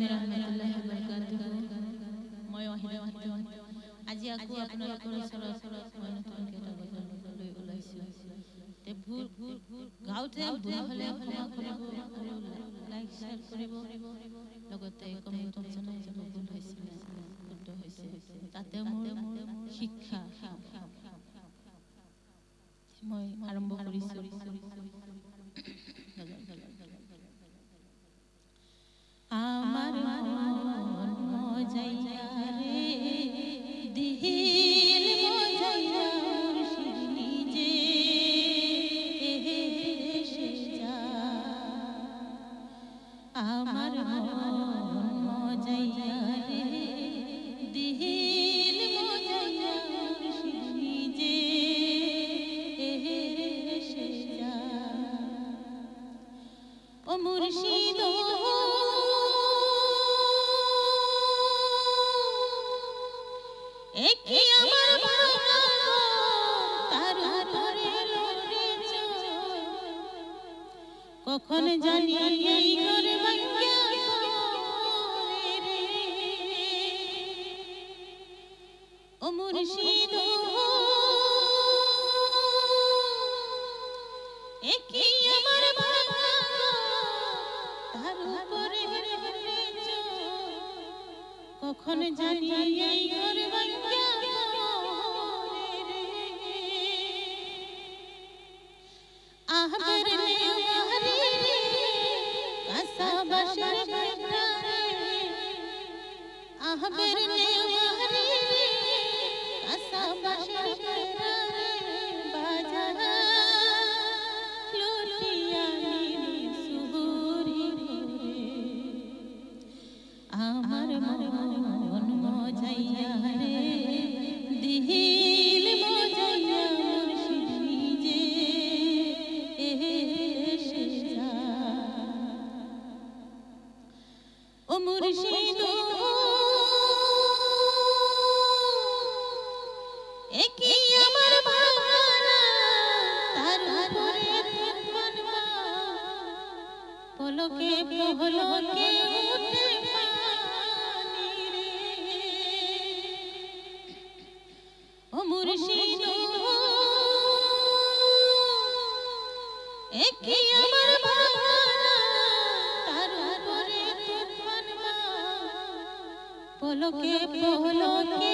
warahmatullahi wabarakatuh. Moi wahidun. আজি আকো আপোনালোকৰ ওচৰত মই নতুন এটা গজল লৈ ওলাইছো। তে ভুল গাওতে ভুল হলে কৰিব লাইক শেয়াৰ কৰিব লগতে কমেন্ট জনাই যাব ভুল হৈছে শুদ্ধ হৈছে তাতে মোৰ শিক্ষা মই আৰম্ভ কৰিছো। আমার মন মজাইয়া রে দিল মজাইয়া মুর্শিদ নিজে দেশে যা আমার মন মজাইয়া রে দিল মজাইয়া মুর্শিদ নিজে দেশে যা ও মুর্শিদ একি আমার ভাঙা তার উপরে লড়েছ কখন জানি এই ঘর ভাঙা রে ও মুর্শিদ একি আমার ভাঙা তার উপরে লড়েছ কখন জানি এই ঘর ভাঙা আহবের নেওয়ারি কাসাবাসের ঘাটে আহবের নেওয়ারি কাসাবাসের ঘাটে বাজা লুটিয়া নীল সুহুরি ভরে আমার মন মজাইয়া রে দিল মজাইয়া মুর্শিদ নিজে ও মুর্শিদ একি আমার ভাঙা তার উপরে মানবা পলকে পলকে উঠে পানি রে ও মুর্শিদ একি আমার ভাঙা তার উপরে মানবা পলকে পলকে